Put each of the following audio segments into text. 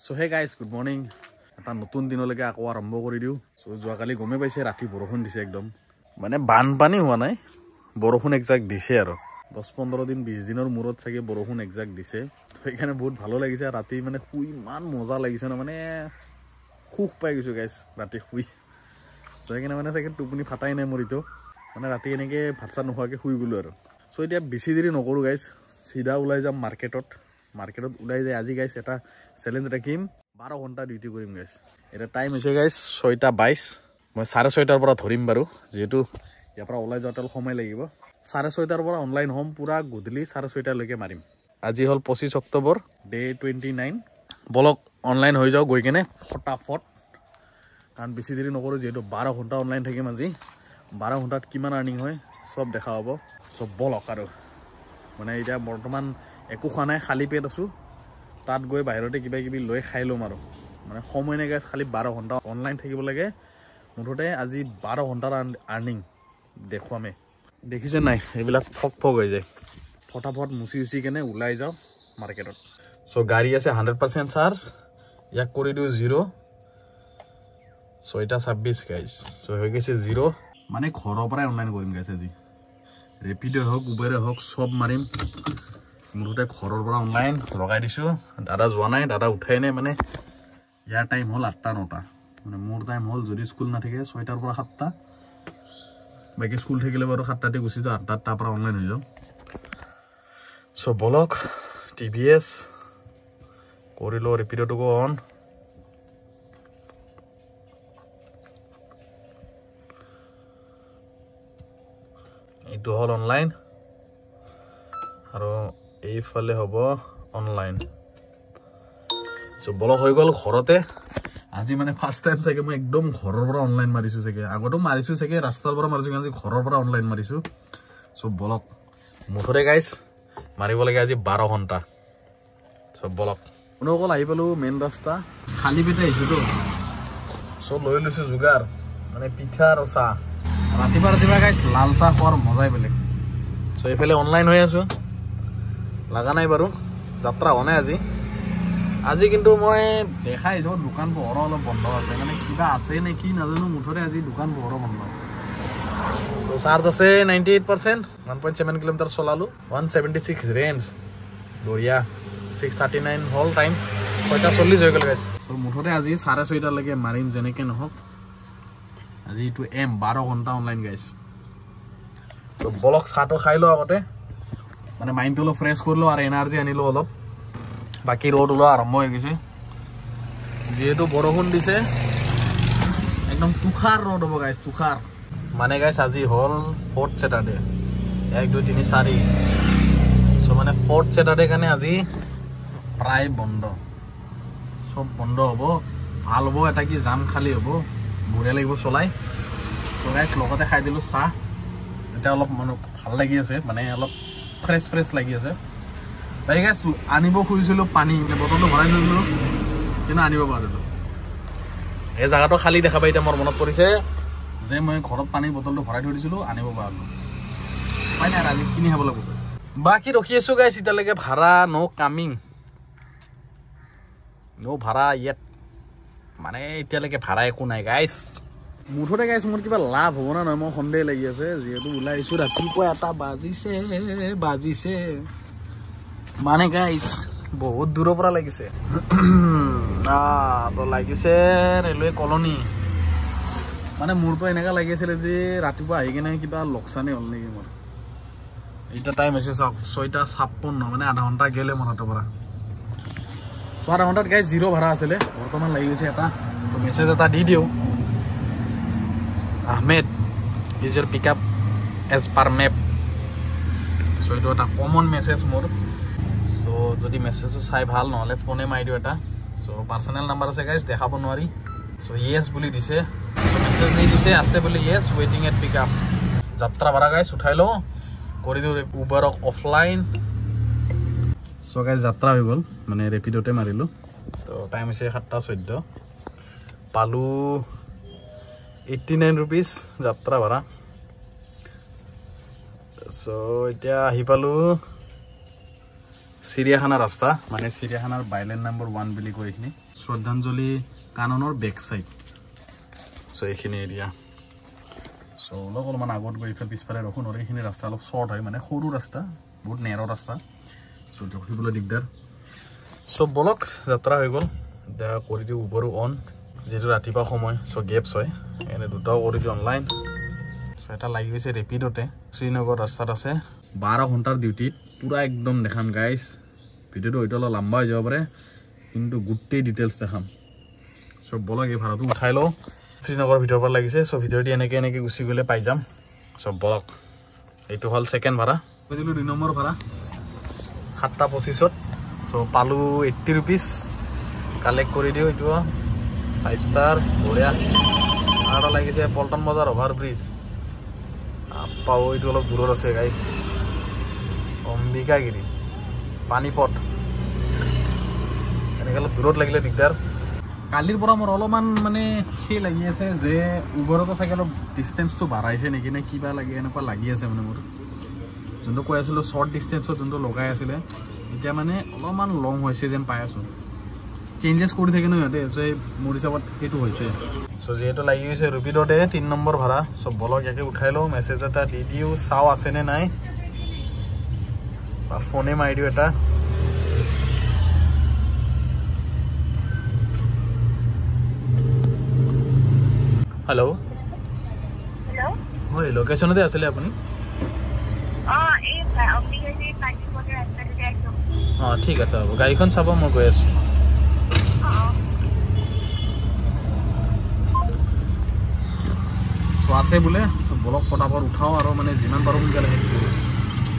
So hey guys, good morning. এটা নতুন দিনলৈকে আকৌ আৰম্ভ কৰি দিও। সো যোৱাকালি গমে পাইছে ৰাতি বৰষুণ দিছে একদম। মানে বানপানী হোৱা নাই, বৰষুণ একজাক দিছে আৰু 10-15 দিন 20 দিনৰ মূৰত চাগে বৰষুণ একজাক দিছে। তো এইখানে বহুত ভালো লাগিছে ৰাতি মানে শুই ইমান মজা লাগিছে না মানে খুব পাই গৈছো গাইস ৰাতি শুই। তো এইখানে মানে চাগে টোপনি ফাটাই নাই মৰিতো। মানে ৰাতি এনেকে ভাতছা নোখোৱাকে শুই গলো আৰু। সো এতিয়া বেছি দেৰি নকৰো গাইস, সিধা ওলাই যাম মাৰ্কেটত ওলাই যায় আজি গাইস এটা চ্যালেঞ্জ ৰাখিম 12 ঘন্টা ডিউটি কৰিম গাইস। এটা টাইম হৈছে গাইস 6:22 মই 6:30 পৰা ধৰিম বাৰু যেহেতু ইয়াৰ পৰা ওলাই যাওঁতে সময় লাগিব 6:30 পৰা অনলাইন হ'ম পুৰা গধূলি 6:30 লৈকে মাৰিম। আজি হল 25 অক্টোবৰ ডে 29 বলক অনলাইন হৈ যাও গৈ কেনে ফটাফট কাৰণ বেছি দেৰি নকৰো যেহেতু 12 ঘন্টা অনলাইন থাকিম আজি 12 ঘন্টাত কিমান আৰ্নিং হয় সব দেখা হ'ব। সব বলক আৰু মানে এতিয়া বৰ্তমান একো খোৱা নাই খালি পেট আছো তাত গৈ বাহিৰতে কিবা কিবি লৈ খাই লম আৰু মানে সময় নাই গাইস খালি 12 ঘন্টা অনলাইন থাকিব লাগে মুঠতে আজি 12 ঘন্টাৰ আৰ্নিং দেখুৱামে দেখিছে নাই এইবিলাক ফক হৈ যায় ফটাফট মুচি কেনে ওলাই যাও মাৰ্কেটত। সো গাড়ী আছে 100% চাৰ্জ ইয়াক কৰি দিও 0 6:26 গাইস। সো হৈ গৈছে 0 মানে ঘৰৰ পৰাই অনলাইন কৰিম গাইস আজি ৰেপিডো হওক উবেৰে হওক সব মাৰিম মুঠতে ঘৰৰ পৰা অনলাইন লগাই দিছো। দাদা যোৱা নাই দাদা উঠাই নাই মানে ইয়াৰ টাইম হল 8-9 মানে মোৰ টাইম হল যদি স্কুল নাথাকে 6টাৰ পৰা 7টা বাকি স্কুল থাকিলে বাৰু 7টাতে গুচি যাও 8টাৰ পৰা অনলাইন হৈ যাও। সো বলক টিভিএস কৰিলো ৰেপিডোটো অন এইটো হল অনলাইন আৰু এইফালে হ'ব অনলাইন। সো বলক হৈ গল ঘৰতে আজি মানে ফাৰ্স্ট টাইম চাগে মই একদম ঘৰৰ পৰা অনলাইন মাৰিছো চাগে আগতো মাৰিছো চাগে ৰাস্তাৰ পৰা মাৰিছো আজি ঘৰৰ পৰা অনলাইন মাৰিছো। সো বলক মুঠতে গাইস মাৰিব লাগে আজি 12 ঘন্টা। সব বলক কোনকল আহি পালো মেইন ৰাস্তা খালি পেটে আহিছো সো লৈ লৈছো যোগাৰ মানে পিঠা আৰু চাহ ৰাতিপুৱা গাইস লাল চাহ খোৱাৰ মজাই বেলেগ। সো এইফালে অনলাইন হৈ আছো লাগা নাই বাৰু যাত্ৰা হোৱা নাই আজি কিন্তু মই দেখা আহিছো দোকান পোহৰ অলপ বন্ধ আছে মানে কিবা আছে নে কি নাজানো মুঠতে আজি দোকান পোহৰ বন্ধ। সো চাৰ্জ আছে 98% 1.7 কিলোমিটাৰ চলালো 176 ৰেঞ্জ বঢ়িয়া 6:39 হল টাইম 6:40 হৈ গল গাইস। সো মুঠতে আজি 6:30 লৈকে মাৰিম যেনেকে নহওক আজি এইটো 12 ঘন্টা অনলাইন গাইস। তো বলক চাহটো খাই লো আগতে মানে মাইন্ডটো অলপ ফ্ৰেছ কৰিলো আৰু এনাৰ্জি আনিলো অলপ বাকি ৰোড ওলোৱা আৰম্ভ হৈ গৈছে যেহেতু বৰষুণ দিছে একদম তুষাৰ ৰোড হ'ব গাইস তুষাৰ মানে গাইস আজি হল 4th স্যাটাৰডে 1 2 3 4 সো মানে 4th স্যাটাৰডে কাৰণে আজি প্ৰায় বন্ধ সব বন্ধ হ'ব ভাল হ'ব এটা কি জাম খালি হ'ব বঢ়িয়া লাগিব চলাই। সো গাইস লগতে খাই দিলো চাহ এটা অলপ মন ভাল লাগি আছে মানে অলপ ফ্ৰেছ লাগি আছে। ভাই গাইস আনিব খুজিছিলো পানী বটলটো ভৰাই লৈলো কিন্তু আনিব পাৰিলো এই জায়গাটো খালি দেখা পাই মোৰ মনত পৰিছে যে মই ঘৰত পানী বটলটো ভৰাই থৈ দিছিলো আনিব পাৰিলো পাই নাই আজি কিনি খাব লাগিব। বাকি ৰখি আছো গাইস ইতালৈকে ভাড়া নো কামিং নো ভাড়া ইয়েট মানে এতিয়ালৈকে ভাড়া একো নাই গাইস। মুঠতে গাইস মোৰ কিবা লাভ হ'ব না নহয় মই সন্দেহ লাগি আছে যেহেতু ওলাই আহিছো ৰাতিপুৱা 1টা বাজিছে মানে গাইস বহুত দূৰৰ পৰা লাগিছে তো লাগিছে ৰেলৱে কলনী মানে মোৰতো এনেকা লাগিছিল যে ৰাতিপুৱা আহি কিনে কিবা লোকচানে হল নেকি মোৰ এইটা টাইম হৈছে 6:56 মানে আধা ঘন্টা গেলে মোৰ হাতৰ পৰা আধা ঘন্টাত গাইস 0 ভাড়া আছিলে বৰ্তমান লাগি গৈছে এটা তো মেছেজ এটা দি দিও Ahmed is your pick up as per map. So এইটো এটা কমন মেছেজ মোৰ সো যদি মেছেজটো চাই ভাল নহলে ফোনে মাৰি দিও এটা সো পাৰ্সোনাল নাম্বাৰ আছে গাইস দেখাব নোৱাৰি সো ইয়েস বুলি দিছে সো মেছেজ দি দিছে আছে বুলি yes waiting at pick up যাত্ৰা ভাড়া গাইস উঠাই লো কৰি দিও উবাৰক অফলাইন। সো গাইস যাত্ৰা হৈ গল মানে ৰেপিডোতে মাৰিলো তো টাইম হৈছে 7:14 পালো 89 rupees যাত্ৰা ভাড়া। সো এতিয়া আহি পালো চিৰিয়াখানা ৰাস্তা মানে চিৰিয়াখানাৰ বাইলেন নম্বৰ 1 বুলি কয় এইখিনি শ্ৰদ্ধাঞ্জলি কাননৰ বেক সাইড সো এইখিনি এৰিয়া সো অলপমান আগত গৈ ইফাল পিছফালে ৰখো নৰে এইখিনি ৰাস্তা অলপ শৰ্ট হয় মানে সৰু ৰাস্তা বহুত নেৰো ৰাস্তা সো ৰখিবলৈ দিগদাৰ সো বলক যাত্ৰা হৈ গ'ল দা কৰি দিও ওপৰো অন যেটো ৰাতিপুৱা সময় সো গেপছ হয় এনে দুটাও কৰি দিও অনলাইন সো এটা লাগি গৈছে ৰেপিডতে শ্ৰীনগৰ ৰাস্তাত আছে 12 ঘণ্টাৰ ডিউটিত পুৰা একদম দেখাম গাইস ভিডিওটো হয়তো অলপ লম্বা হৈ যাব পাৰে কিন্তু গোটেই ডিটেইলছ দেখাম সো বলক এই ভাড়াটো উঠাই লও শ্ৰীনগৰ ভিতৰৰ পৰা লাগিছে সো ভিতৰটি এনেকে গুছি গলে পাই যাম সো বলক এইটো হল সেকেন্ড ভাড়া দিলো 2 নম্বৰ ভাড়া 7টা 25ত সো পালু 80 रुपीस কালেক্ট কৰি দিও এইটো 5 ষ্টাৰ বঢ়িয়া আৰু লাগিছে পল্টন বজাৰ ওভাৰ ব্ৰিজ আপাও এইটো অলপ দূৰত আছে গাইস অম্বিকাগিৰি পানীপট এনেকে অলপ দূৰত লাগিলে দিগদাৰ কালিৰ পৰা মোৰ অলপমান মানে সেই লাগি আছে যে উবৰতো চাগে অলপ ডিসটেন্সটো বাঢ়াইছে নেকি নে কিবা লাগি এনেকুৱা লাগি আছে মানে মোৰ যোনটো কৈ আছিলো শৰ্ট ডিসটেন্সত যোনটো লগাই আছিলে এতিয়া মানে অলপমান লং হৈছে যেন পাই আছো চেঞ্জেস কৰি থাকে ন ইয়াতে সো মোৰ হিচাপত এইটো হৈছে সো যেটো লাগি গৈছে ৰেপিডতে 3 নম্বৰ ভাড়া সব বলক ইয়াকে উঠাই লও মেছেজ এটা দি দিও চাও আছে নে নাই বা ফোনে মাৰি দিও এটা हेलो हेलो হয় লোকেশনতে আছিলে আপুনি এই অম্বিকাগিৰি পানীপটৰ ৰাস্তাটোতে আছো ঠিক আছে হ'ব গাড়ীখন চাব মই গৈ আছো সো আছে বোলে সো বলক ফটাফট উঠাও আৰু মানে যিমান পাৰো সোনকালে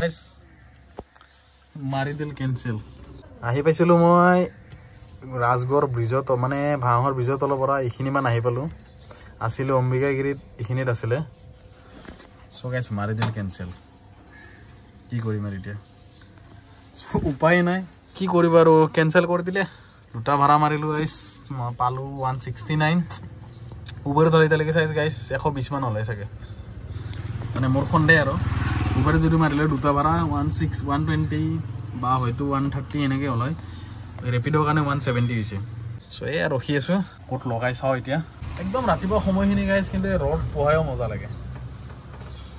গাইস মাৰি দিল কেনসেল আহি পাইছিলো মই ৰাজগড় ব্ৰিজত মানে ভাঙৰ ব্ৰিজৰ তলৰ পৰা এইখিনি মান আহি পালো আসিলে অম্বিকাগিৰিত এইখিনিত আছিলে সো গাইস মাৰি দিল কেনসেল কি কৰিম আৰু এতিয়া উপায় নাই কি কৰিব আৰু কেনসেল কৰি দিলে দুটা ভাড়া মাৰিলো গাইস মই পালো 169 উবেৰ ধৰিতে লাগি চাইজ গাইস 120 মান হলে চাগে মানে মোৰ খন্ডে আৰু উবেৰ যদি মাৰিলে দুটা ভাড়া 120 বা হয়তো 130 এনেকে হল হয় ৰেপিডৰ কাৰণে 170 হৈছে সো এই ৰখি আছো কোট লগাই চাও এতিয়া একদম ৰাতিপুৱা সময়খিনি গাইস কিন্তু ৰড পোহায়ও মজা লাগে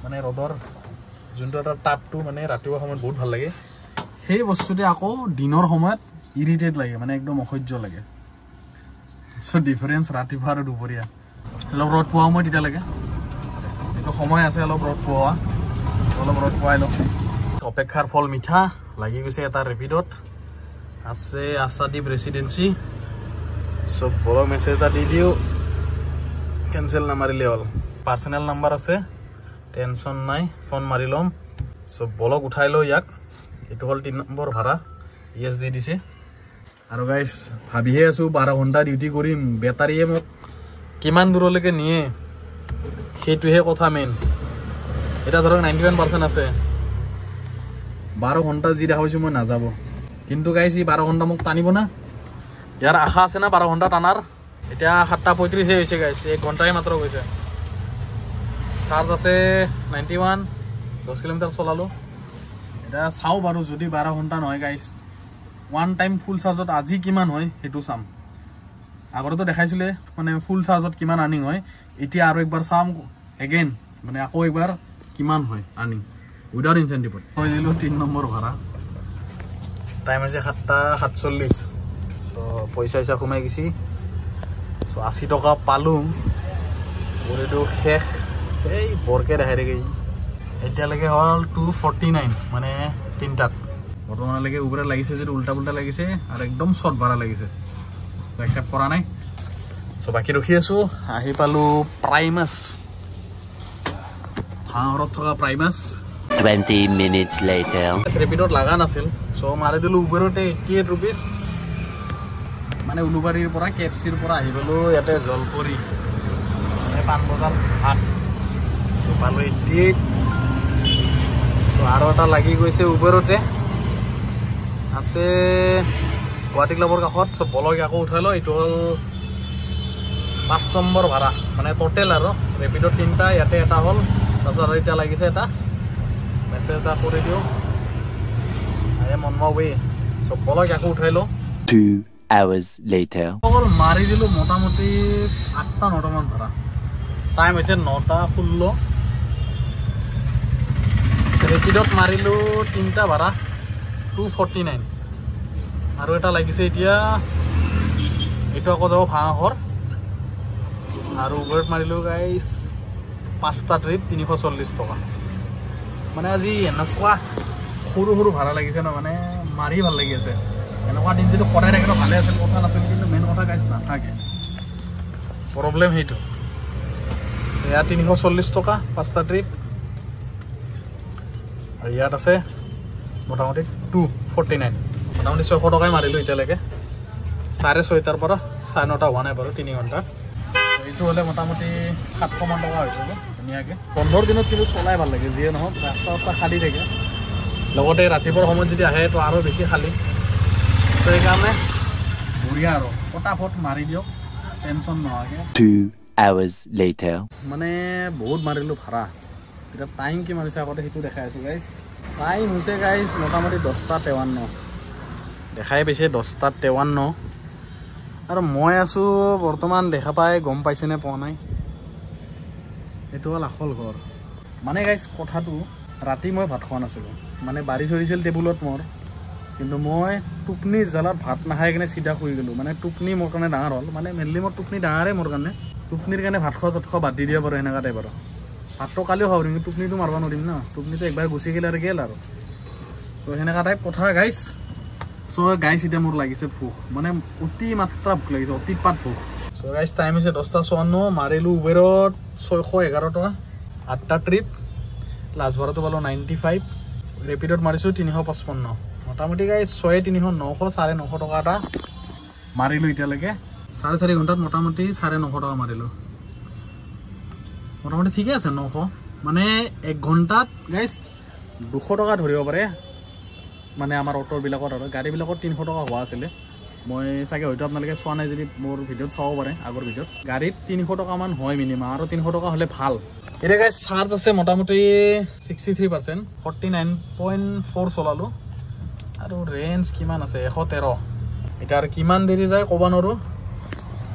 মানে ৰডৰ যোনটো এটা টাপটো মানে ৰাতিপুৱা সময়ত বহুত ভাল লাগে সেই বস্তুতে আকৌ দিনৰ সময়ত ইৰিটেট লাগে মানে একদম অসহ্য লাগে সো ডিফাৰেন্স ৰাতিপুৱা আৰু দুপৰীয়া অলপ ৰড পোৱা মই তেতিয়া লাগে এইটো সময় আছে অলপ ৰড পোৱা অলপ ৰড পোৱাই লওঁ অপেক্ষাৰ ফল মিঠা লাগি গৈছে এটা ৰেপিডত আছে আসাদীপ ৰেসিডেন্সি সব বড় মেছেজ এটা দি দিও কেনসেল না মাৰিলে হল পাৰ্সোনাল নাম্বাৰ আছে টেনশন নাই ফোন মাৰি লম সব বলক উঠাই লো ইয়াক এটো হল 3 নম্বৰ ভাড়া ইএস দি দিছে আৰু গাইস ভাবিহে আছো 12 ঘণ্টা ডিউটি কৰিম বেটাৰীয়ে মোক কিমান দূৰলৈকে নিয়ে সেইটোহে কথা মেইন এটা ধৰক 91% আছে 12 ঘণ্টা যি দেখাইছো মই নাযাব কিন্তু গাইস এই 12 ঘণ্টা মোক টানিব না ইয়াৰ আশা আছে না 12 ঘণ্টা টানাৰ এতিয়া 7:35 হৈছে গাইস 1 ঘণ্টাই মাত্ৰ গৈছে চাৰ্জ আছে 91 10 কিলোমিটাৰ চলালো এটা চাও বাৰু যদি 12 ঘণ্টা নহয় গাইস ওয়ান টাইম ফুল চাৰ্জত আজি কিমান হয় হেতু চাম আগৰটো দেখাইছিলে মানে ফুল চাৰ্জত কিমান আৰ্নিং হয় এতিয়া আৰু একবাৰ চাম এগেইন মানে আকৌ একবাৰ কিমান হয় আৰ্নিং উইদাউট ইনসেন্টিভ হৈ দিলো 3 নম্বৰ ভাড়া টাইম আছে 7:47 সো পইচা ইসা কমাই গেছি সো 80 টকা পালু ওরেটো শেষ এই বৰকে দেখাই গই এতিয়া লাগে হল 249 মানে তিনটাত বৰ্তমানলৈকে উবেৰ লাগিছে যে উল্টা উল্টা লাগিছে আৰু একদম শৰ্ট ভাড়া লাগিছে সো একসেপ্ট কৰা নাই সো বাকি ৰখি আছো আহি পালো প্ৰাইমাছ ভাঙৰত থকা প্ৰাইমাছ 20 minutes later ৰেপিডত লাগা নাছিল সো মাৰি দিলো উবেৰতে 88 रुपीस মানে উলুবাৰীৰ পৰা কেপচিৰ পৰা আহি পালো ইয়াতে জলপৰি মানে পানবজাৰ হাট সো পালো 88 সো আৰু এটা লাগি গৈছে উবেৰতে আছে গুৱাহাটী ক্লাবৰ কাষত সব বলক আকৌ উঠাই লো এইটো হল 5 নম্বৰ ভাড়া মানে টোটেল আৰু ৰেপিডৰ 3টা ইয়াতে এটা হল তাৰপিছত এটা লাগিছে এটা মেছেজ এটা কৰি দিও আই এম অন মাই ৱে সব বলক আকৌ উঠাই লওঁ 2 hours later. অকল মাৰি দিলোঁ মোটামুটি 8-9টা মান ধৰা টাইম হৈছে 9:16 ৰেপিডত মাৰিলোঁ 3টা ভাড়া 249 আৰু এটা লাগিছে এতিয়া এইটো আকৌ যাব ভাঙাঘৰ আৰু উবেৰত মাৰিলোঁ গাইজ 5টা ট্ৰিপ 340 টকা মানে আজি এনেকুৱা সৰু সৰু ভাড়া লাগিছে ন মানে মাৰি ভাল লাগি আছে এনেকুৱা দিন যদি সদায় থাকে ভালে আছিল কথা নাছিল কিন্তু মেইন কথা গাইজ নাথাকে প্ৰব্লেম সেইটো এয়া 340 টকা 5টা ট্ৰিপ আৰু ইয়াত আছে মোটামুটি 249 মোটামুটি 600 টকাই মাৰিলোঁ এতিয়ালৈকে 6:30 পৰা 9:30 হোৱা নাই বাৰু 3 ঘণ্টা এইটো হ'লে মোটামুটি 700 মান টকা হৈ যাব ধুনীয়াকৈ 15 দিনত কিন্তু চলাই ভাল লাগে যিয়ে নহওক ৰাস্তা খালী থাকে লগতে ৰাতিপুৱাৰ সময়ত যদি আহে তো আৰু বেছি খালী তো সেইকাৰণে বঢ়িয়া আৰু ফটাফট মাৰি দিয়ক টেনশ্যন নোহোৱাকৈ 2 hours later. মানে বহুত মাৰিলোঁ ভাড়া এতিয়া টাইম কি মাৰিছে আগতে সেইটো দেখাই আছোঁ গাইজ টাইম হৈছে গাইজ মোটামুটি 10:53 দেখাই পাইছে 10:53 আৰু মই আছোঁ বৰ্তমান দেখা পাই গম পাইছেনে পোৱা নাই এইটো হ'ল আখল ঘৰ মানে গাইজ কথাটো ৰাতি মই ভাত খোৱা নাছিলোঁ মানে বাঢ়ি ধৰিছিল টেবুলত মোৰ কিন্তু মই টোপনি জালত ভাত নাখাই কিনে চিধা শুই গ'লোঁ মানে টোপনি মোৰ কাৰণে ডাঙৰ হ'ল মানে মেইনলি মোৰ টোপনি ডাঙৰে মোৰ কাৰণে টোপনিৰ কাৰণে ভাত খোৱা বাদ দি দিব পাৰোঁ সেনেকুৱা টাইপ আৰু ভাতটো কালিও খাব পাৰিম কিন্তু টোপনিটো মাৰিব নোৱাৰিম ন টোপনিটো একবাৰ গুচি গ'লে আৰু গ'ল আৰু চ' সেনেকুৱা টাইপ কথা গাইজ চ' গাইজ এতিয়া মোৰ লাগিছে ভোক মানে অতি মাত্ৰা ভোক লাগিছে অতিপাত ভোক চ' গাইজ টাইম হৈছে 10:54 মাৰিলোঁ উবেৰত 611 টকা 8টা ট্ৰিপ লাষ্ট ভাড়াটো পালোঁ 95 ৰেপিডত মাৰিছোঁ 355 মোটামুটি গাইজ 3,900 900 টকা এটা মাৰিলোঁ এতিয়ালৈকে 4.5 ঘণ্টাত মোটামুটি 950 টকা মাৰিলোঁ মোটামুটি ঠিকে আছে 900 মানে 1 ঘণ্টাত গাইজ 200 টকা ধৰিব পাৰে মানে আমাৰ অটোবিলাকত আৰু গাড়ীবিলাকত 300 টকা হোৱা আছিলে মই চাগে হয়তো আপোনালোকে চোৱা নাই যদি মোৰ ভিডিঅ'ত চাব পাৰে আগৰ ভিডিঅ'ত গাড়ীত 300 টকামান হয় মিনিমাম আৰু 300 টকা হ'লে ভাল এতিয়া গাইজ চাৰ্জ আছে মোটামুটি 63% 49.4 চলালোঁ আৰু ৰেঞ্জ কিমান আছে 113 এতিয়া আৰু কিমান দেৰি যায় ক'ব নোৱাৰোঁ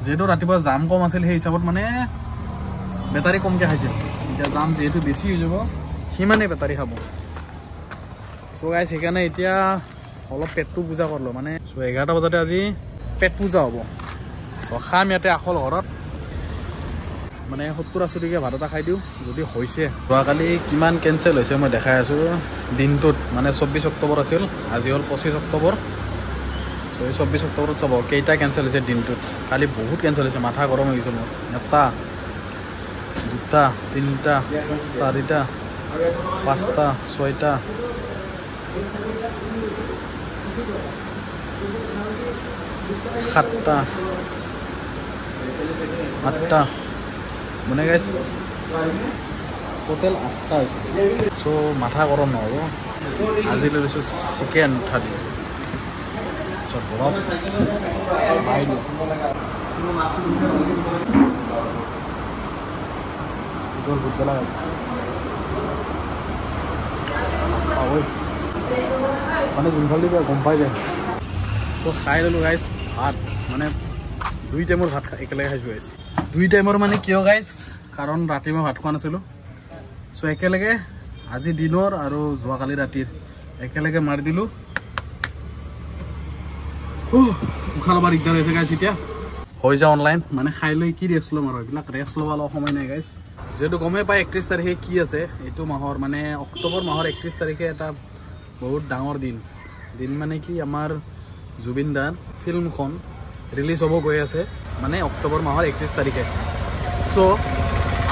যিহেতু ৰাতিপুৱা জাম কম আছিল সেই হিচাপত মানে বেটাৰী কমকৈ খাইছিল এতিয়া জাম যিহেতু বেছি হৈ যাব সিমানেই বেটাৰী খাব চ' গাইজ সেইকাৰণে এতিয়া অলপ পেটটো পূজা কৰিলোঁ মানে চ' 11টা বজাতে আজি পেট পূজা হ'ব চ' খাম ইয়াতে আখল ঘৰত মানে 70-80 টকীয়া ভাত এটা খাই দিওঁ যদি হৈছে যোৱাকালি কিমান কেঞ্চেল হৈছে মই দেখাই আছোঁ দিনটোত মানে 24 অক্টোবৰ আছিল আজি হ'ল 25 অক্টোবৰ চ' এই 24 অক্টোবৰত চাব কেইটা কেঞ্চেল হৈছে দিনটোত কালি বহুত কেঞ্চেল হৈছে মাথা গৰম হৈ গৈছিল মোৰ 1টা 2টা 3টা 4টা 5টা 6টা 7টা 8টা মানে গাইজ টোটেল 8টা হৈছে চ' মাথা গৰম নহ'ব আজি লৈ লৈছোঁ চিকেন থালি চব গৰম খাই দিওঁ মানে যোনফালে গম পাই যায় চ' খাই ল'লোঁ গাইজ ভাত মানে 2 টাইমৰ ভাত একেলগে খাইছোঁ গাইজ 2 টাইমৰ মানে কিয় গাইজ কাৰণ ৰাতি মই ভাত খোৱা নাছিলোঁ চ' একেলগে আজি দিনৰ আৰু যোৱাকালি ৰাতিৰ একেলগে মাৰি দিলোঁ উশাহ ল'ব দিগদাৰ হৈছে গাইজ এতিয়া হৈ যায় অনলাইন মানে খাই লৈ কি ৰেষ্ট ল'ম আৰু এইবিলাক ৰেষ্ট ল'ব অলপ সময় নাই গাইজ যিহেতু গমেই পাই 31 তাৰিখে কি আছে এইটো মাহৰ মানে অক্টোবৰ মাহৰ 31 তাৰিখে এটা বহুত ডাঙৰ দিন মানে কি আমাৰ জুবিন দাৰ ফিল্মখন ৰিলিজ হ'ব গৈ আছে মানে অক্টোবৰ মাহৰ 31 তাৰিখে চ'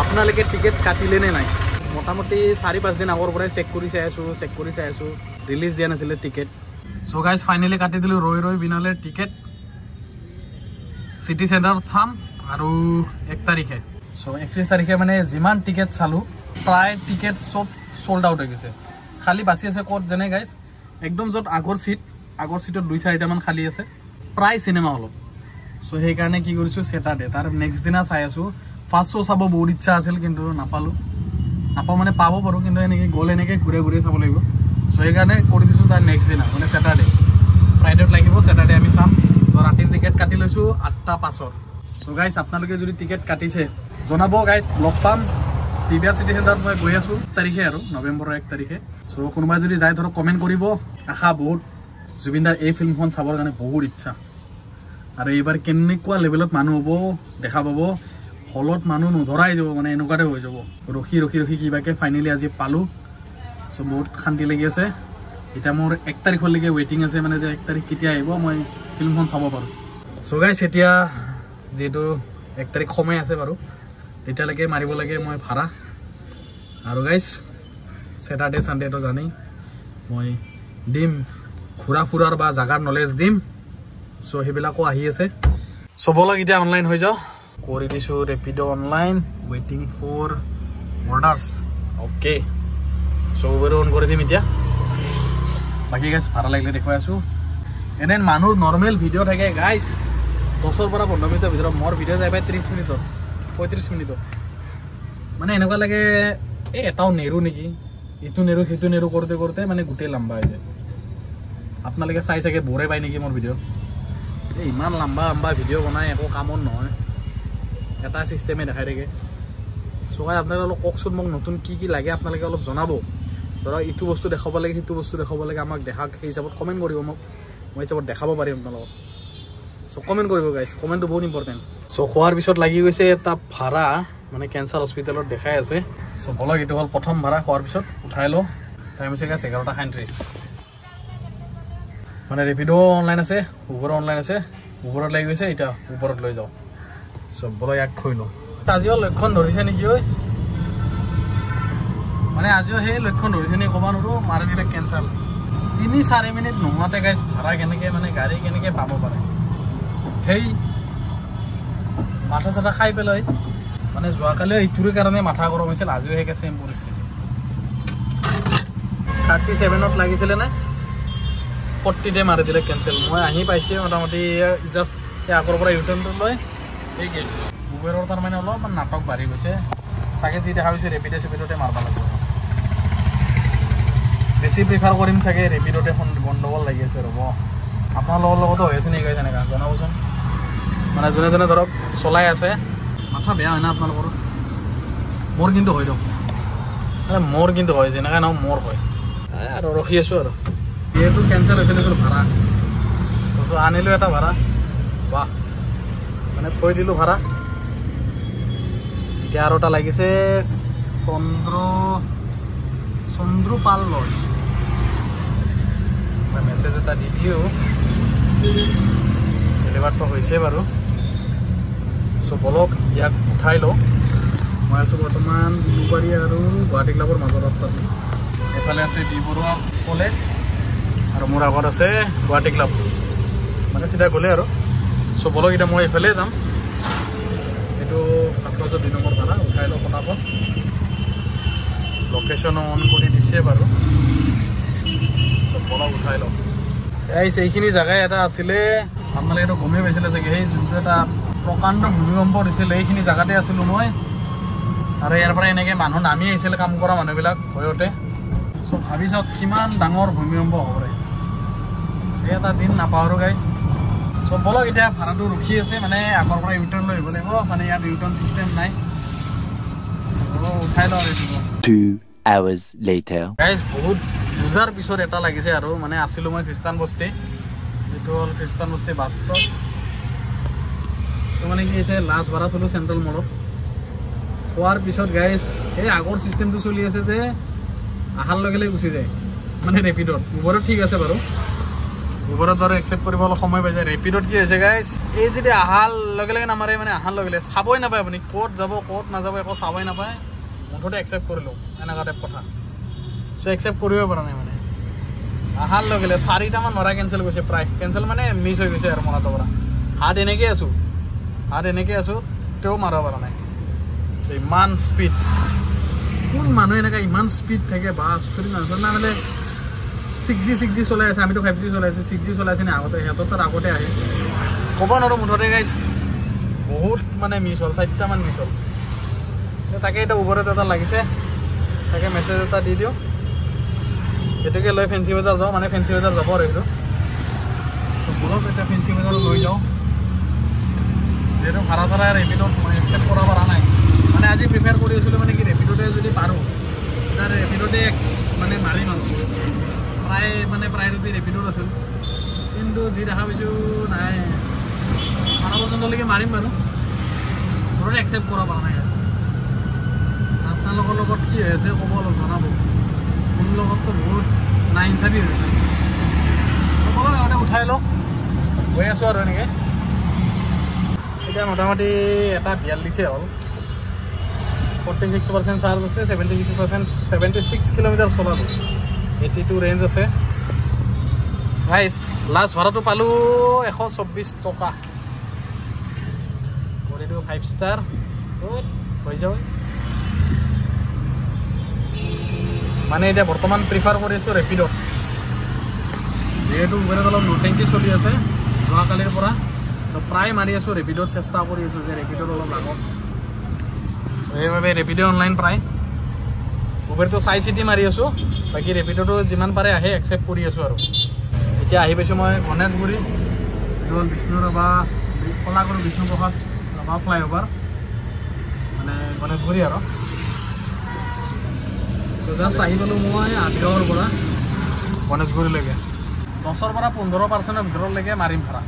আপোনালোকে টিকেট কাটিলে নে নাই মোটামুটি 4-5 দিন আগৰ পৰাই চেক কৰি চাই আছোঁ ৰিলিজ দিয়া নাছিলে টিকেট চ' গাইজ ফাইনেলি কাটি দিলোঁ ৰৈ বিনালে টিকেট চিটি চেণ্টাৰত চাম আৰু 1 তাৰিখে চ' 31 তাৰিখে মানে যিমান টিকেট চালোঁ প্ৰায় টিকেট চব চল্ড আউট হৈ গৈছে খালি বাচি আছে ক'ত যেনে গাইজ একদম য'ত আগৰ চিটত 2-4টা মান খালী আছে প্ৰায় চিনেমা হলত চ' সেইকাৰণে কি কৰিছোঁ ছেটাৰডে তাৰ নেক্সট দিনা চাই আছোঁ ফাৰ্ষ্ট শ্ব' চাব বহুত ইচ্ছা আছিল কিন্তু নাপাওঁ মানে পাব পাৰোঁ কিন্তু এনেকৈ গ'লে এনেকৈ ঘূৰে চাব লাগিব চ' সেইকাৰণে কৰি দিছোঁ তাৰ নেক্সট দিনা মানে ছেটাৰডে ত' ফ্ৰাইডেত লাগিব স্যাটাৰডে আমি চাম তো ৰাতিৰ টিকেট কাটি লৈছো 8:05 সো গাইস আপোনালোকে যদি টিকেট কাটিছে জনাব গাইস লগ পাম পিভিআৰ সিটি সেন্টাৰত মই গৈ আছো তাৰিখে আৰু নৱেম্বৰৰ 1 তাৰিখে সো কোনোবা যদি যায় ধৰক কমেন্ট কৰিব আশা বহুত জুবিনদাৰ এই ফিল্মখন চাবৰ কাৰণে বহুত ইচ্ছা আৰু এইবাৰ কেনেকুৱা লেভেলত মানুহ হ'ব দেখা পাব হলত মানুহ নধৰাই যাব মানে এনেকুৱাতে হৈ যাব ৰখি ৰখি ৰখি কিবাকে ফাইনালি আজি পালো সো বহুত শান্তি লাগি আছে এটা মোৰ 1 তাৰিখলৈকে ৱেটিং আছে মানে যে 1 তাৰিখ কেতিয়া আহিব মই ফিল্মখন চাব পাৰো সো গাইস এতিয়া যেটো 1 তাৰিখ সময় আছে বাৰু তেতিয়ালৈকে মাৰিব লাগে মই ভাড়া আৰু গাইস স্যাটাৰডে সানডে তো জানি মই দিম ঘুৰা ফুৰাৰ বা জাগাৰ নলেজ দিম সো হেবিলাকো আহি আছে সো বলক এতিয়া অনলাইন হৈ যাও কৰি দিছো ৰেপিডো অনলাইন ৱেটিং for orders okay so Uber on কৰি দিম এতিয়া বাকি গাইস ভাড়া লাগিলে দেখুৱাই আছো এনে মানুহ নৰ্মেল ভিডিও থাকে গাইস 10 পৰা 15 মিনিটৰ ভিতৰত মোৰ ভিডিও যায় পাই 30 মিনিটত 35 মিনিটত মানে এনেকুৱা লাগে এটাও নেৰু নেকি ইটো নেৰু হিটো নেৰু কৰতে কৰতে মানে গুটে লম্বা হৈ যায় আপোনালোকে চাই চাগে বৰে পাই নেকি মোৰ ভিডিও ইমান লম্বা লম্বা ভিডিও বনাই একো কামত নহয় এটা সিস্টেমে দেখাই থাকে সো গাইস আপোনালোকে অলপ ককচোন মোক নতুন কি কি লাগে আপোনালোকে অলপ জনাব ধৰা ইটো বস্তু দেখাব লাগে হিটো বস্তু দেখাব লাগে আমাক দেখা সেই হিচাপত কমেন্ট কৰিব মোক মই হিচাপত দেখাব পাৰিম আপোনালোকক সো কমেন্ট কৰিব গাইস কমেন্টটো বহুত ইম্পৰ্টেন্ট সো খোৱাৰ পিছত লাগি গৈছে এটা ভাড়া মানে ক্যান্সাৰ হস্পিটালত দেখাই আছে সো বলক এটো হল প্ৰথম ভাড়া খোৱাৰ পিছত উঠাই লো টাইম হৈছে গাইস 11:37 মানে ৰেপিডো অনলাইন আছে উবৰ অনলাইন আছে উবৰত লাগি গৈছে এটা ওপৰত লৈ যাও সো বলক এক খইলো আজিও লক্ষণ ধৰিছে নেকি ঐ মানে আজিও সেই লক্ষণ ধৰিছে নে কবা নৰো মাৰি দিলে ক্যান্সেল 3-4 মিনিট নোহোৱাতে গাইস ভাড়া কেনেকে মানে গাড়ী কেনেকে পাব পাৰে সেই মাথা চাটা খাই পেলাই মানে যোৱাকালি ইটোৰ কাৰণে মাথা গৰম হৈছিল আজিও হেকে সেম পৰিস্থিতি 37ত লাগিছিল না 40 দে মাৰি দিলে ক্যান্সেল মই আহি পাইছে মোটামুটি জাস্ট আগৰ পৰা ইউটাৰ্নটো লৈ এই গেট উবেৰৰ তাৰ মানে অলপ নাটক বাঢ়ি গৈছে সাগে যি দেখা হৈছে ৰেপিডো সেপিডোতে মাৰবা লাগিব বেছি প্ৰিফাৰ কৰিম সাগে ৰেপিডোতে গণ্ডগোল লাগি আছে ৰব আপোনালোকৰ লগতো হৈ আছে নেকি গাইছ এনেকা জনাবচোন মানে জনে জনে ধৰক চলাই আছে মাথা বেয়া হয় না আপোনালোকৰ মোৰ কিন্তু হৈ যাওক মোৰ কিন্তু হয় যেনেকা নাও মোৰ হয় আৰু ৰখি আছো আৰু এইটো ক্যান্সেল হৈছিল তোৰ ভাড়া তো আনিলো এটা ভাড়া বাহ মানে থৈ দিলো ভাড়া এতিয়া আৰু এটা লাগিছে চন্দ্ৰপাল লজ মেছেজ এটা দি দিও ডেলিভাৰটো হৈছে বাৰু সো বলক ইয়াক উঠাই লো মই আছো বৰ্তমান উলুবাৰী আৰু গুৱাহাটী ক্লাবৰ মাজৰ ৰাস্তাত এফালে আছে বিবৰুৱা কলেজ আৰু মোৰ আগত আছে গুৱাহাটী ক্লাব মানে সিধা গ'লে আৰু সো বলক এটা মই এফালে যাম এটো আপনাদেৰ 2 নম্বৰ ভাড়া উঠাই লো ফটাফট লোকেশন অন কৰি দিছে বাৰু তো বলক উঠাই লো এইখিনি জায়গা এটা আছিলে আপোনালোকে এটা গমে পাইছিলে যে এই যোনটো এটা প্ৰকাণ্ড ভূমিকম্প দিছিল এইখিনি জায়গাতে আছিল মই আৰু ইয়াৰ পৰা এনেকে মানুহ নামি আহিছিল কাম কৰা মানুহবিলাক ভয়তে সো ভাবি চাওক কিমান ডাঙৰ ভূমিকম্প হ'ব পাৰে এটা দিন নাপাহৰো গাইস সো বলক এটা ভাড়াটো ৰখি আছে মানে আগৰ পৰা ইউটাৰ্ন লৈ আহিব লাগিব মানে ইয়াত ইউটাৰ্ন সিস্টেম নাই উঠাই লো আৰু 2 hours later গাইস বহুত জুজাৰ পিছত এটা লাগিছে আৰু মানে আছিল মই খ্ৰীষ্টান বস্তি এটো হল খ্ৰীষ্টান বস্তি বাস্তৱ তো মানে কি আছে লাষ্ট ভাড়া থলো সেন্ট্ৰেল মলত খোৱাৰ পিছত গাইস এই আগৰ সিস্টেমটো চলি আছে যে আহাল লগেলে গুচি যায় মানে ৰেপিডত উবৰত ঠিক আছে বাৰু উবৰত বাৰু একসেপ্ট কৰিব সময় পাই যায় ৰেপিডত কি হৈছে গাইস এই যে আহাল লগেলে নামাৰে মানে আহাল লগেলে চাবই নাপায় আপুনি কোত যাব কোত না যাব একো চাবই নাপায় মুঠতে একসেপ্ট কৰিলো এনেকা টাইপ কথা সো একসেপ্ট কৰিব পৰা নাই মানে আহাল লগেলে 4টা মান মৰা কেনসেল গৈছে প্ৰায় কেনসেল মানে মিস হৈ গৈছে আৰু মৰাটো পৰা হাত এনেকে আছো তেও মাৰা পৰা নাই ইমান স্পিড কোন মানুহ এনেকা ইমান স্পিড থাকে বা আচৰিত না মানে 6G চলাই আছে আমি তো 5G চলাই আছো 6G চলাই আছে না আগতে হেতৰ তাৰ আগতে আহে ক'ব নৰো মুঠতে গাইস বহুত মানে মিস হল 4টা মান মিস হল তাকে এটা উবৰত এটা লাগিছে তাকে মেছেজ এটা দি দিও এটোকে লৈ ফেন্সি বাজাৰ যাও মানে ফেন্সি বাজাৰ যাব আৰু বলক এটা ফেন্সি বাজাৰত লৈ যাওঁ যেহেতু ভাড়া চাড়া ৰেপিডত মই একচেপ্ট কৰা পৰা নাই মানে আজি প্ৰিফাৰ কৰি আছিলোঁ মানে কি ৰেপিডতে যদি পাৰোঁ তেতিয়া ৰেপিডতে মানে মাৰিম আৰু প্ৰায় যদি ৰেপিডত আছিল কিন্তু যি দেখা পাইছোঁ নাই 12 পৰ্যন্তলৈকে মাৰিম বাৰু ঘৰতে একচেপ্ট কৰা পৰা নাই আপোনালোকৰ লগত কি হৈ আছে ক'ব অলপ জনাব মোৰ লগততো বহুত নাইনচাৰি হৈছে সকলো আগতে উঠাই লওঁ গৈ আছোঁ আৰু এনেকৈ এতিয়া মোটামুটি এটা 42 হ'ল 46% চাৰ্জ আছে 76 কিলোমিটাৰ চলালোঁ 82 ৰেঞ্জ আছে গাইছ লাষ্ট ভাড়াটো পালোঁ 124 টকা কৰি দিওঁ 5 ষ্টাৰ হৈ যাব মানে এতিয়া বৰ্তমান প্ৰিফাৰ কৰিছোঁ ৰেপিডত যেহেতু উবেৰত অলপ নটেংকি চলি আছে যোৱাকালিৰ পৰা চ' প্ৰায় মাৰি আছোঁ ৰেপিডত চেষ্টা কৰি আছোঁ যে ৰেপিডত অলপ লাগক চ' সেইবাবে ৰেপিড' অনলাইন প্ৰায় উবেৰটো চাই চিটি মাৰি আছোঁ বাকী ৰেপিডতো যিমান পাৰে আহে একচেপ্ট কৰি আছোঁ আৰু এতিয়া আহি পাইছোঁ মই গণেশগুৰি এইটো হ'ল বিষ্ণুৰাভা কলাগুৰু বিষ্ণুপ্ৰসাদ ৰাভা ফ্লাইঅভাৰ মানে গণেশগুৰি আৰু চ' জাষ্ট আহি পালোঁ মই আঠগাঁৱৰ পৰা গণেশগুৰিলৈকে 10ৰ পৰা 15% ভিতৰলৈকে মাৰিম ভাড়া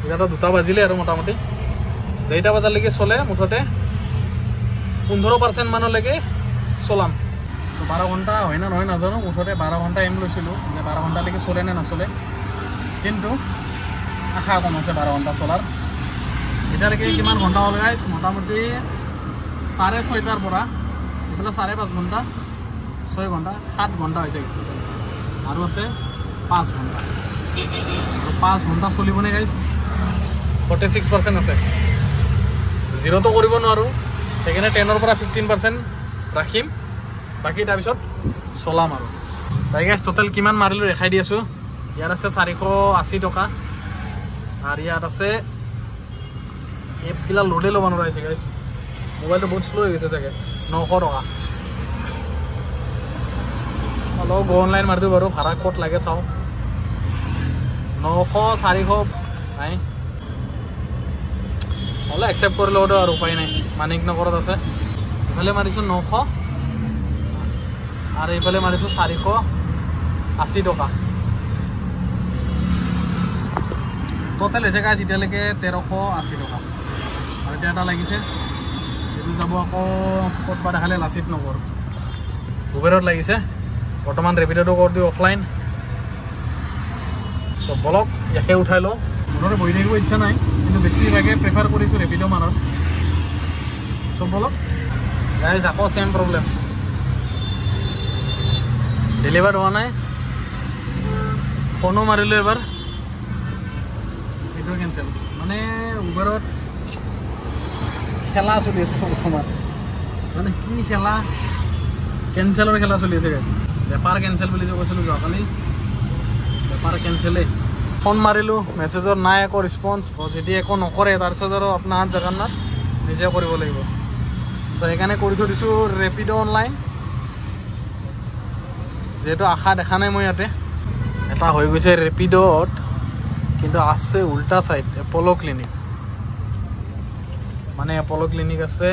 এতিয়াতো 2টা বাজিলে আৰু মোটামুটি যেইটা বজালৈকে চলে মুঠতে 15% মানলৈকে চলাম চ' 12 ঘণ্টা হয় না নহয় নাজানো মুঠতে 12 ঘণ্টা এম লৈছিলোঁ যে 12 ঘণ্টালৈকে চলে নে নচলে কিন্তু আশা কম আছে 12 ঘণ্টা চলাৰ এতিয়ালৈকে কিমান ঘণ্টা হ'ল গাইছ মোটামুটি 6:30 পৰা এইফালে 5.5 ঘণ্টা 6 ঘণ্টা 7 ঘণ্টা হৈছে আৰু আছে 5 ঘণ্টা আৰু 5 ঘণ্টা চলিবনে গাইছ 46% আছে জিৰ'টো কৰিব নোৱাৰোঁ সেইকাৰণে 10ৰ পৰা 15% ৰাখিম বাকী তাৰপিছত চলাম আৰু তাই গাইছ টোটেল কিমান মাৰিলোঁ ৰেখাই দি আছোঁ ইয়াত আছে 480 টকা আৰু ইয়াত আছে এপছগিলা লোডে ল'ব নোৱাৰা হৈছে গাইছ মোবাইলটো বহুত শ্ল' হৈ গৈছে চাগে 900 টকা অলপ গো অনলাইন মাৰি দিওঁ বাৰু ভাড়া ক'ত লাগে চাওঁ 900 400 নাই হ'লে একচেপ্ট কৰি লওঁতো আৰু উপায় নাই মানিক নগৰত আছে ইফালে মাৰিছোঁ 900 আৰু এইফালে মাৰিছোঁ 480 টকা টোটেল হৈছে গাইছ এতিয়ালৈকে 1380 টকা আৰু এতিয়া এটা লাগিছে এইটো যাব আকৌ ক'তবা দেখালে লাচিত নগৰ উবেৰত লাগিছে বৰ্তমান ৰেপিডটো কৰি দিওঁ অফলাইন চব বলক ইয়াকে উঠাই লওঁ মুঠতে বহি থাকিব ইচ্ছা নাই কিন্তু বেছিভাগে প্ৰিফাৰ কৰিছোঁ ৰেপিড' মানৰ চব বলক গাইজ আকৌ চেম প্ৰব্লেম ডেলিভাৰ হোৱা নাই ফোনো মাৰিলোঁ এবাৰ এইটো কেঞ্চেল মানে উবেৰত খেলা চলি আছে বৰ্তমান মানে কি খেলা কেঞ্চেলৰ খেলা চলি আছে গাইজ বেপাৰ কেঞ্চেল বুলি যে কৈছিলোঁ যোৱাকালি বেপাৰ কেঞ্চেলেই ফোন মাৰিলোঁ মেছেজৰ নাই একো ৰেছপন্স যদি একো নকৰে তাৰপিছত আৰু আপোনাৰ জগন্নাথ নিজে কৰিব লাগিব চ' সেইকাৰণে কৰি থৈ দিছোঁ ৰেপিড' অনলাইন যিহেতু আশা দেখা নাই মই ইয়াতে এটা হৈ গৈছে ৰেপিডত কিন্তু আছে উল্টা ছাইড এপ'ল' ক্লিনিক মানে এপ'ল' ক্লিনিক আছে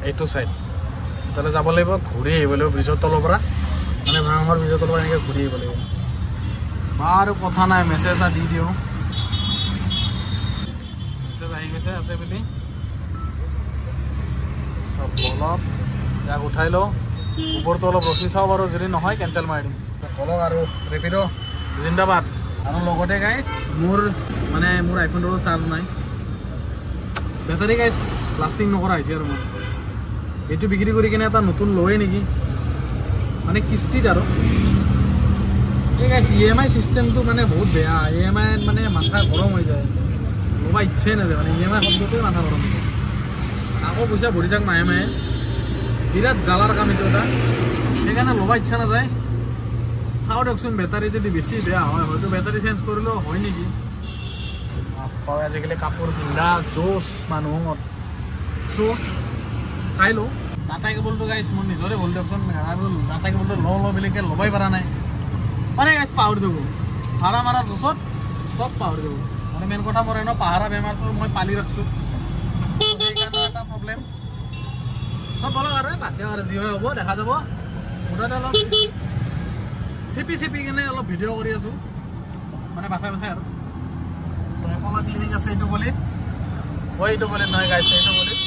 এইটো ছাইড তালৈ যাব লাগিব ঘূৰি আহিব লাগিব ব্ৰিজৰ তলৰ পৰা মানে ভাঙৰ ব্ৰিজৰ তলৰ পৰা এনেকৈ ঘূৰি আহিব লাগিব বাৰু কথা নাই মেছেজ এটা দি দিওঁ মেছেজ আহি গৈছে আছে বুলি চব বলক ইয়াক উঠাই লওঁ ওপৰটো অলপ ৰখি চাওঁ বাৰু যদি নহয় কেঞ্চেল মাৰি দিম বলক আৰু ৰেপিড' জিন্দাবাদ আৰু লগতে গাইছ মোৰ আইফোনটোৰো চাৰ্জ নাই বেটাৰী গাইছ লাষ্টিং নকৰা হৈছে আৰু মোৰ এইটো বিক্ৰী কৰি কিনে এটা নতুন লয়ে নেকি মানে কিস্তিত আৰু এই গাইছ EMI চিষ্টেমটো মানে বহুত বেয়া EMI মানে মাথা গৰম হৈ যায় ল'বা ইচ্ছাই নাযায় মানে EMI শব্দটোৱে মাথা গৰম হৈ যায় আকৌ পইচা ভৰি থাক মাহে মাহে বিৰাট জ্বালাৰ কাম এইটো এটা সেইকাৰণে ল'বা ইচ্ছা নাযায় চাওঁ দিয়কচোন বেটাৰী যদি বেছি বেয়া হয় হয়তো বেটাৰী চেঞ্জ কৰিলেও হয় নেকি পাওঁ আজিকালি কাপোৰ পিন্ধা জোচ মানুহত চ' চাই লওঁ ডাটা কেবলটো গাইছ মোৰ নিজৰে ভুল দিয়কচোন ডাটা কেবলটো লওঁ বেলেগকৈ ল'বই পৰা নাই মানে গাইছ পাহৰি থাকোঁ ভাড়া মাৰাৰ জোচত সব পাহৰি যাব মানে মেইন কথা মোৰ এনে পাহাৰা বেমাৰটো মই পালি ৰাখছোঁ সেইকাৰণে এটা প্ৰব্লেম সব বলক আৰু বাদ দিয়ক আৰু যি হয় হ'ব দেখা যাব মুঠতে অলপ চেপি কিনে অলপ ভিডিঅ' কৰি আছোঁ মানে বাচাই আৰু এপল ক্লিনিক আছে এইটো গলিত এইটো গলিত নহয় গাইছ এইটো গলিত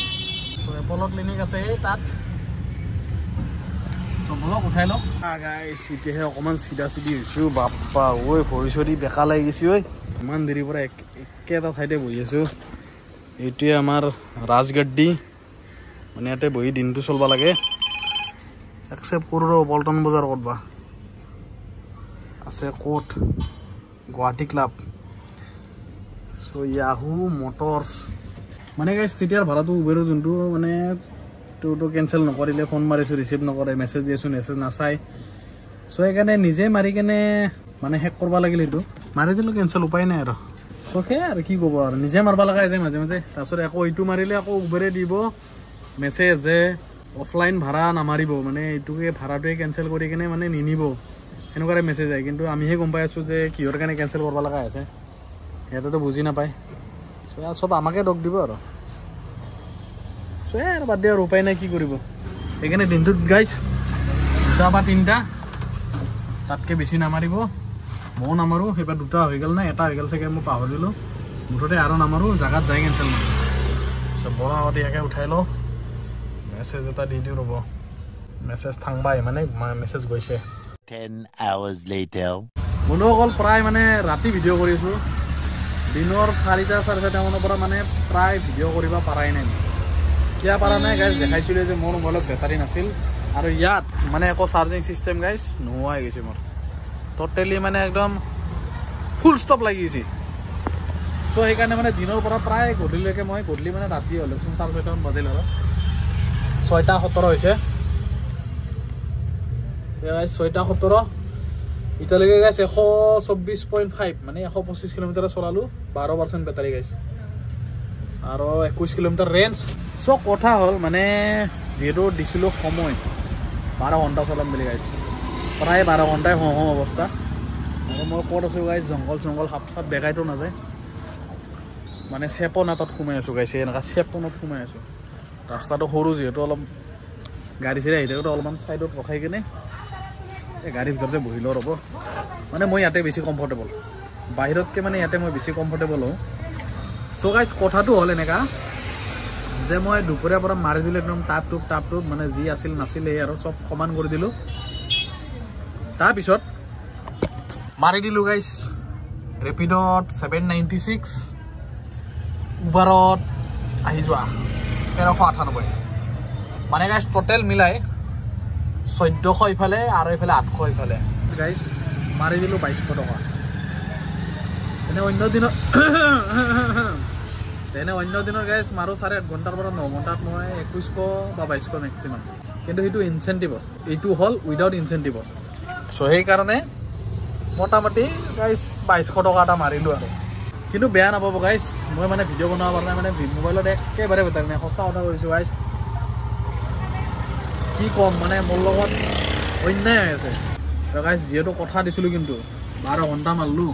এপল ক্লিনিক আছে এই তাত চবলক উঠাই লওক গাইছ এতিয়াহে অকণমান চিধা হৈছোঁ বাপ্পা ঐ ভৰি চৰি বেকা লাগি গৈছে ঐ ইমান দেৰিৰ পৰা একেটা ঠাইতে বহি আছোঁ এইটোৱে আমাৰ ৰাজগাড্ডি মানে ইয়াতে বহি দিনটো চলিব লাগে একচেপ্ট কৰোঁ ৰ পল্টন বজাৰ ক'ত বা আছে ক'ত গুৱাহাটী ক্লাব চ' ইয়াহু মটৰ্ছ মানে গাইছ তেতিয়াৰ ভাড়াটো উবেৰৰ যোনটো মানে তো কেঞ্চেল নকৰিলে ফোন মাৰিছোঁ ৰিচিভ নকৰে মেছেজ দি আছোঁ মেছেজ নাচায় চ' সেইকাৰণে নিজে মাৰি কেনে মানে শেষ কৰিব লাগিল সেইটো মাৰি দিলোঁ কেঞ্চেল উপায় নাই আৰু চ' সেয়াই আৰু কি ক'ব আৰু নিজে মাৰিব লগা যায় মাজে মাজে তাৰপিছত আকৌ এইটো মাৰিলে আকৌ উবেৰে দিব মেছেজ যে অফলাইন ভাড়া নামাৰিব মানে এইটোকে ভাড়াটোৱে কেঞ্চেল কৰি কিনে মানে নিনিব সেনেকুৱাৰে মেছেজ আহে কিন্তু আমিহে গম পাই আছোঁ যে কিহৰ কাৰণে কেঞ্চেল কৰিব লগা আছে সিহঁতেতো বুজি নাপায় চ' চব আমাকে দোষ দিব আৰু চ' আৰু বাদ দিয়া আৰু উপায় নাই কি কৰিব সেইকাৰণে দিনটোত গাইছ 2টা বা 3টা তাতকৈ বেছি নামাৰিব ময়ো নামাৰোঁ সেইবাৰ 2টা হৈ গ'ল নাই 1টা হৈ গ'ল চাগে মই পাহৰিলোঁ মুঠতে আৰু নামাৰোঁ জাগাত যাই কেঞ্চেল মাৰোঁ চ' বৰ আগতে ইয়াকে উঠাই লওঁ মেছেজ এটা দি দিওঁ ৰ'ব মেছেজ থাংবাই মানে মেছেজ গৈছে 10 hours later বন্ধুসকল প্ৰায় মানে ৰাতি ভিডিঅ' কৰিছোঁ দিনৰ 4টা 4:30 মানৰ পৰা মানে প্ৰায় ভিডিঅ' কৰিব পৰাই নাই কিয় পৰা নাই গাইছ দেখাইছিলোঁ যে মোৰ মোবাইলত বেটাৰী নাছিল আৰু ইয়াত মানে একো চাৰ্জিং চিষ্টেম গাইছ নোহোৱা হৈ গৈছে মোৰ ট'টেলি মানে একদম ফুল ষ্টপ লাগি গৈছে চ' সেইকাৰণে মানে দিনৰ পৰা প্ৰায় গধূলিলৈকে মই গধূলি মানে ৰাতি হ'লেচোন 6:30 বাজিল আৰু 6:17 হৈছে 6:17 এতিয়ালৈকে গাইছ 124.5 মানে 125 কিলোমিটাৰ চলালোঁ 12% বেটাৰী গাইছ আৰু 21 কিলোমিটাৰ ৰেঞ্জ চ' কথা হ'ল মানে যিহেতু দিছিলোঁ সময় 12 ঘণ্টা চলাম বুলি গাইছ প্ৰায় 12 ঘণ্টাই হওঁ অৱস্থা আৰু মই ক'ত আছোঁ গাইছ জংঘল সাপ চাপ বেগাইতো নাযায় মানে চেপনাতত সোমাই আছোঁ গাইছে এনেকুৱা চেপনত সোমাই আছোঁ ৰাস্তাটো সৰু যিহেতু অলপ গাড়ী চাড়ী আহি থাকোঁতে অলপমান ছাইডত ৰখাই কিনে এই গাড়ীৰ ভিতৰতে বহি লওঁ ৰ'ব মানে মই ইয়াতে বেছি কমফৰ্টেবল বাহিৰতকৈ মানে ইয়াতে মই বেছি কমফৰ্টেবল হওঁ চ' গাইছ কথাটো হ'ল এনেকুৱা যে মই দুপৰীয়াৰ পৰা মাৰি দিলোঁ একদম টাপটোপ মানে যি আছিল নাছিলে আৰু চব সমান কৰি দিলোঁ তাৰপিছত মাৰি দিলোঁ গাইছ ৰেপিডত 796 উবাৰত আহি যোৱা 1398 মানে গাইছ টোটেল মিলাই 1400 ইফালে আৰু ইফালে 800 ইফালে গাইছ মাৰি দিলোঁ 2200 টকা এনে অন্য দিনৰ গাইছ মাৰোঁ 8.5 ঘণ্টাৰ পৰা 9 ঘণ্টাত মই 2100 বা 2200 মেক্সিমাম কিন্তু সেইটো ইনচেণ্টিভত এইটো হ'ল উইদাউট ইনচেণ্টিভত চ' সেইকাৰণে মোটামুটি গাইছ 2200 টকা এটা মাৰিলোঁ আৰু কিন্তু বেয়া নাপাব গাইছ মই মানে ভিডিঅ' বনাব পৰা নাই মানে মোবাইলত একেবাৰে বেটাৰী নাই সঁচা কথা কৈছোঁ গাইছ কি ক'ম মানে মোৰ লগত অন্যায় হৈ আছে গাইছ যিহেতু কথা দিছিলোঁ কিন্তু 12 ঘণ্টা মাৰিলোঁ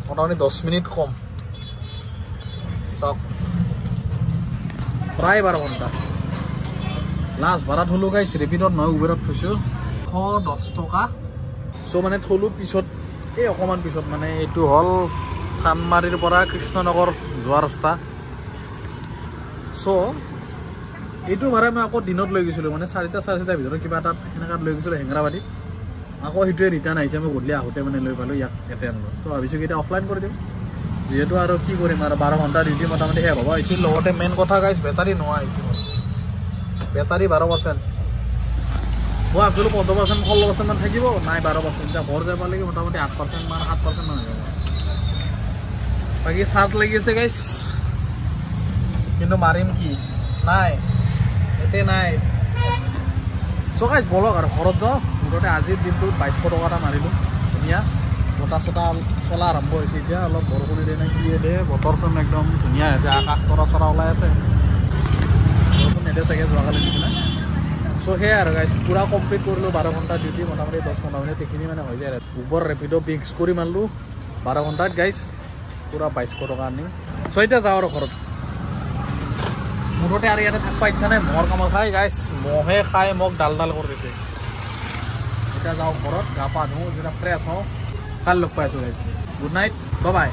মোটামুটি 10 মিনিট কম চাওক প্ৰায় 12 ঘণ্টা লাষ্ট ভাড়া থলোঁ গাইছ ৰেপিডত নহয় উবেৰত থৈছোঁ 110 টকা চ' মানে থলোঁ পিছত এই অকণমান পিছত মানে এইটো হ'ল চানমাৰীৰ পৰা কৃষ্ণনগৰ যোৱা ৰাস্তা চ' এইটো ভাড়া মই আকৌ দিনত লৈ গৈছিলোঁ মানে 4টা 4:30 ভিতৰত কিবা এটাত সেনেকুৱাত লৈ গৈছিলোঁ হেঙেৰাবাৰীত আকৌ সেইটোৱে ৰিটাৰ্ণ আহিছে মই গধূলি আহোঁতে মানে লৈ পালোঁ ইয়াত ইয়াতে আনিলোঁ তো ভাবিছোঁ কি এতিয়া অফলাইন কৰি দিম যিহেতু আৰু কি কৰিম আৰু 12 ঘণ্টা ডিউটি মোটামুটি শেষ হ'ব আহিছিল লগতে মেইন কথা গাইছ বেটাৰী নোহোৱা আহিছিল বেটাৰী 12% মই ভাবিছিলোঁ 15% 16% মান থাকিব নাই 12% এতিয়া ঘৰ যাব লাগে মোটামুটি 8% মান 7% মান হৈ যাব বাকী চাৰ্জ লাগি আছে গাইছ কিন্তু মাৰিম কি নাই এতে নাই চ' গাইছ বলক আৰু ঘৰত যাওঁ মুঠতে আজিৰ দিনটোত 2200 টকা এটা মাৰিলোঁ ধুনীয়া বতাহ চতাহ চলা আৰম্ভ হৈছে এতিয়া অলপ বৰষুণ দিয়ে নে কি দিয়ে বতৰ চোন একদম ধুনীয়া হৈছে আকাশ তৰা চৰা ওলাই আছে বৰষুণ নেদে চাগে যোৱাকালি নিচিনা চ' সেয়াই আৰু গাইছ পূৰা কমপ্লিট কৰিলোঁ 12 ঘণ্টা ডিউটি মোটামুটি 10-15 মিনিট এইখিনি মানে হৈ যায় উবৰ ৰেপিড' মিক্স কৰি মাৰিলোঁ 12 ঘণ্টাত গাইজ পুৰা 2200 টকা আনিম চ' এতিয়া যাওঁ আৰু ঘৰত মুঠতে আৰু ইয়াতে থাকিব ইচ্ছা নাই মহৰ কামত খাই গাইজ মহে খাই মোক ডাল কৰি দিছে এতিয়া যাওঁ ঘৰত গা পা ধুওঁ যেতিয়া ফ্ৰেছ হওঁ কালি লগ পাই আছোঁ guys good night bye bye